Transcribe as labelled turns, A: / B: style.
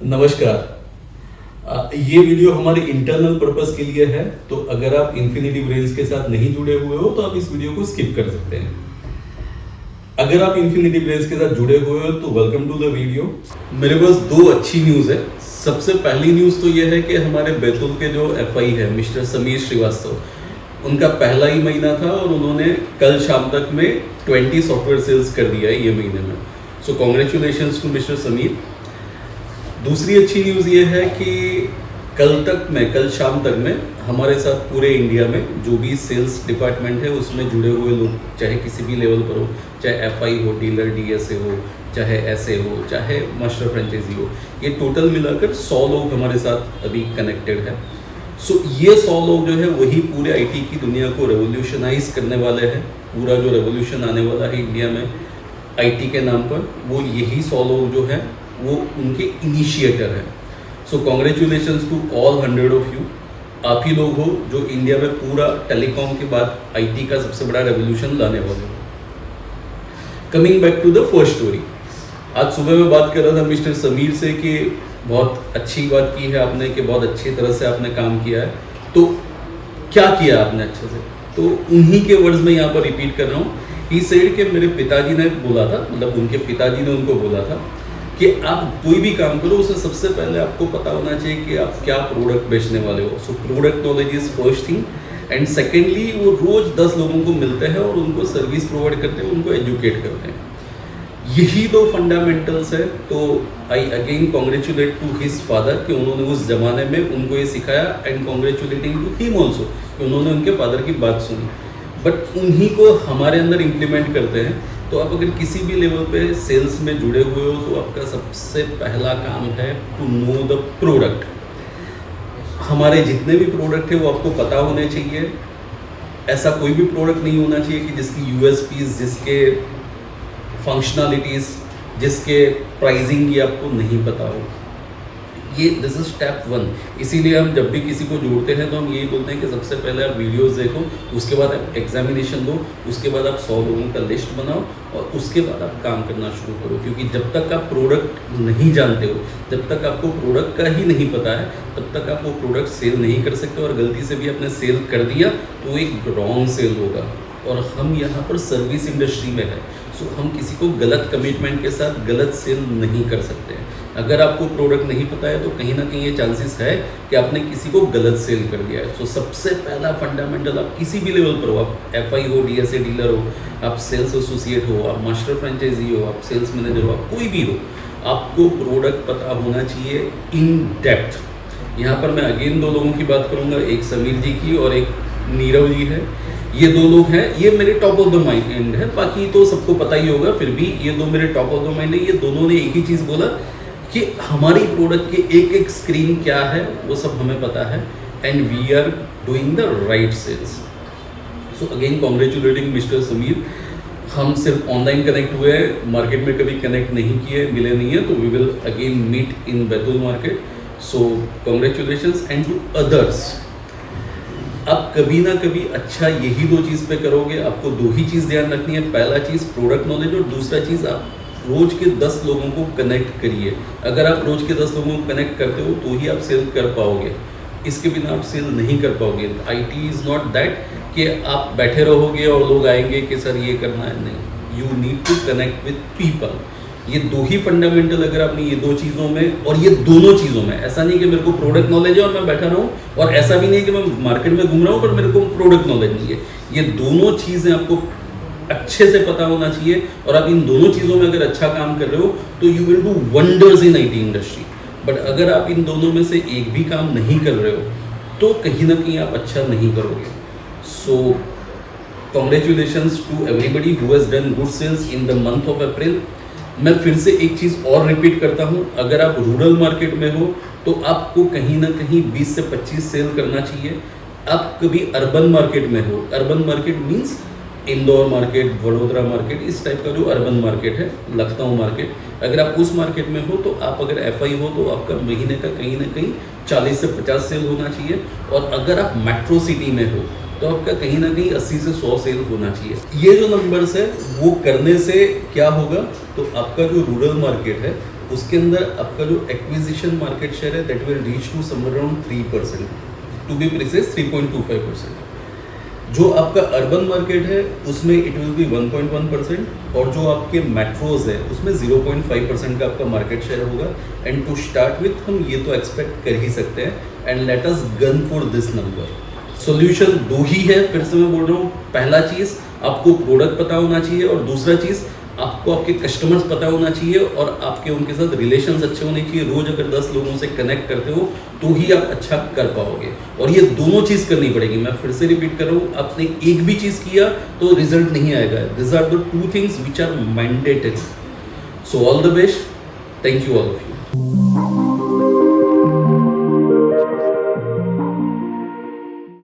A: नमस्कार। ये वीडियो हमारे इंटरनल पर्पस के लिए है, तो अगर आप इन्फिनिटी ब्रेन्स के साथ नहीं जुड़े हुए हो तो आप इस वीडियो को स्किप कर सकते हैं। अगर आप इन्फिनिटी ब्रेन्स के साथ जुड़े हुए हो तो वेलकम टू द वीडियो। मेरे पास दो अच्छी न्यूज़ है। सबसे पहली न्यूज़ तो ये है कि हमारे बैतूल के जो एफआई है मिस्टर समीर श्रीवास्तव, उनका पहला ही महीना था और उन्होंने कल शाम तक में 20 सॉफ्टवेयर सेल्स कर दिया है ये महीने में। So congratulations to mister Sameer. दूसरी अच्छी न्यूज़ ये है कि कल शाम तक में हमारे साथ पूरे इंडिया में जो भी सेल्स डिपार्टमेंट है उसमें जुड़े हुए लोग, चाहे किसी भी लेवल पर हो, चाहे एफआई हो, डीलर डीएसए हो, चाहे एसए हो, चाहे मास्टर फ्रेंचाइजी हो, ये टोटल मिलाकर 100 लोग हमारे साथ अभी कनेक्टेड है। सो ये 100 लोग जो है वही पूरे आईटी की दुनिया को रेवोल्यूशनाइज करने वाले हैं। पूरा जो रेवोल्यूशन आने वाला है इंडिया में आईटी के नाम पर, वो यही 100 लोग जो हैं वो उनके इनिशिएटर हैं। So congratulations to all 100 of you. आप ही लोग हो जो इंडिया में पूरा टेलीकॉम के बाद आईटी का सबसे बड़ा रेवोल्यूशन लाने वाले हो। Coming back to the first story, आज सुबह मैं बात कर रहा था मिस्टर समीर से कि बहुत अच्छी बात की है आपने, कि बहुत अच्छी तरह से आपने काम किया है। तो क्या किया आपने अच्छे से, तो उन्हीं के वर्ड्स में यहाँ पर रिपीट कर रहा हूँ। ही सेड कि मेरे पिताजी ने बोला था, मतलब उनके पिताजी ने उनको बोला था कि आप कोई भी काम करो उससे सबसे पहले आपको पता होना चाहिए कि आप क्या प्रोडक्ट बेचने वाले हो। So product knowledge is first thing, and secondly वो रोज 10 लोगों को मिलते हैं और उनको सर्विस प्रोवाइड करते हैं, उनको एजुकेट करते हैं। यही दो फंडामेंटल्स है। तो I again congratulate to his father कि उन्होंने उस जमाने में उनको ये सिखाया, and congratulating to him also कि उन्होंने उनके फादर की बात सुनी, बट उन्हीं को हमारे अंदर इम्प्लीमेंट करते हैं। तो आप अगर किसी भी लेवल पे सेल्स में जुड़े हुए हो तो आपका सबसे पहला काम है टू नो द प्रोडक्ट। हमारे जितने भी प्रोडक्ट है वो आपको पता होने चाहिए। ऐसा कोई भी प्रोडक्ट नहीं होना चाहिए कि जिसकी यूएसपीज, जिसके फंक्शनलिटीज़, जिसके प्राइसिंग की आपको नहीं पता हो। ये दिस इज स्टेप 1। इसीलिए हम जब भी किसी को जोड़ते हैं तो हम यही बोलते हैं कि सबसे पहले आप वीडियोस देखो, उसके बाद आप एग्जामिनेशन दो, उसके बाद आप 100 लोगों का लिस्ट बनाओ और उसके बाद आप काम करना शुरू करो। क्योंकि जब तक आप प्रोडक्ट नहीं जानते हो, जब तक आपको प्रोडक्ट का ही नहीं पता है, तब तक आप वो प्रोडक्ट सेल नहीं कर सकते। और गलती से भी आपने सेल कर दिया तो एक रॉन्ग सेल होगा। और हम यहाँ पर सर्विस इंडस्ट्री में है, सो हम किसी को गलत कमिटमेंट के साथ गलत सेल नहीं कर सकते हैं। अगर आपको प्रोडक्ट नहीं पता है तो कहीं ना कहीं ये चांसेस है कि आपने किसी को गलत सेल कर दिया है। सो सबसे पहला फंडामेंटल, आप किसी भी लेवल पर हो, आप एफआई हो, डीएसए डीलर हो, आप सेल्स एसोसिएट हो, आप मास्टर फ्रेंचाइजी हो, आप सेल्स मैनेजर हो, आप कोई भी हो, आपको प्रोडक्ट पता होना चाहिए इन डेप्थ। यहाँ पर मैं अगेन 2 लोगों की बात करूँगा, एक समीर जी की और एक नीरव जी है। ये 2 लोग हैं, ये मेरे टॉप ऑफ द माइंड है, बाकी तो सबको पता ही होगा, फिर भी ये 2 मेरे टॉप ऑफ द माइंड है। ये दोनों ने एक ही चीज़ बोला कि हमारी प्रोडक्ट के एक एक स्क्रीन क्या है वो सब हमें पता है, and we are doing the right sales. So again congratulating mister Sameer. हम सिर्फ ऑनलाइन कनेक्ट हुए हैं, मार्केट में कभी कनेक्ट नहीं किए, मिले नहीं है, तो we will again meet in Betul market. So congratulations and to others. आप कभी ना कभी अच्छा यही 2 चीज़ पे करोगे। आपको 2 ही चीज़ ध्यान रखनी है, पहला चीज़ प्रोडक्ट नॉलेज और दूसरा चीज़ आप रोज के 10 लोगों को कनेक्ट करिए। अगर आप रोज के 10 लोगों को कनेक्ट करते हो तो ही आप सेल कर पाओगे, इसके बिना आप सेल नहीं कर पाओगे। आईटी इज़ नॉट दैट कि आप बैठे रहोगे और लोग आएंगे कि सर ये करना है, नहीं। You need to connect with people. ये 2 ही फंडामेंटल अगर आपने ये 2 चीज़ों में, और ये दोनों चीज़ों में, ऐसा नहीं कि मेरे को प्रोडक्ट नॉलेज है और मैं बैठा रहूँ, और ऐसा भी नहीं कि मैं मार्केट में घूम रहा हूँ पर मेरे को प्रोडक्ट नॉलेज नहीं है। ये दोनों चीज़ें आपको अच्छे से पता होना चाहिए, और आप इन दोनों चीज़ों में अगर अच्छा काम कर रहे हो तो you will do wonders in IT industry. But अगर आप इन दोनों में से एक भी काम नहीं कर रहे हो तो कहीं ना कहीं आप अच्छा नहीं करोगे। So congratulations to everybody who has done good sales in the month of April. मैं फिर से एक चीज़ और रिपीट करता हूँ, अगर आप रूरल मार्केट में हो तो आपको कहीं ना कहीं 20 से 25 सेल करना चाहिए। आप कभी अर्बन मार्केट में हो, urban market means Indore market, Vadodara market, इस टाइप का जो अर्बन मार्केट है, लखनऊ मार्केट, अगर आप उस मार्केट में हो तो आप अगर एफआई हो तो आपका महीने का कहीं ना कहीं 40 से 50 सेल होना चाहिए। और अगर आप मेट्रो सिटी में हो तो आपका कहीं ना कहीं 80 से 100 सेल होना चाहिए। ये जो नंबर्स है वो करने से क्या होगा, तो आपका जो रूरल मार्केट है उसके अंदर आपका जो एक्विजिशन मार्केट शेयर है that will reach to somewhere around 3%, to be precise 3.25%। जो आपका अर्बन मार्केट है उसमें इट विल बी 1.1%, और जो आपके मेट्रोज है उसमें 0.5% का आपका मार्केट शेयर होगा। एंड टू स्टार्ट विथ हम ये तो एक्सपेक्ट कर ही सकते हैं, and let us gun for this number. Solution दो ही है, फिर से मैं बोल रहा हूँ, पहला चीज़ आपको प्रोडक्ट पता होना चाहिए, और दूसरा चीज़ आपको आपके कस्टमर्स पता होना चाहिए, और आपके उनके साथ रिलेशंस अच्छे होने चाहिए। रोज अगर 10 लोगों से कनेक्ट करते हो तो ही आप अच्छा कर पाओगे, और ये दोनों चीज़ करनी पड़ेगी। मैं फिर से रिपीट कर रहा हूँ, आपने एक भी चीज़ किया तो रिजल्ट नहीं आएगा। This are the 2 things which are mandatory. So all the best, thank you all of you.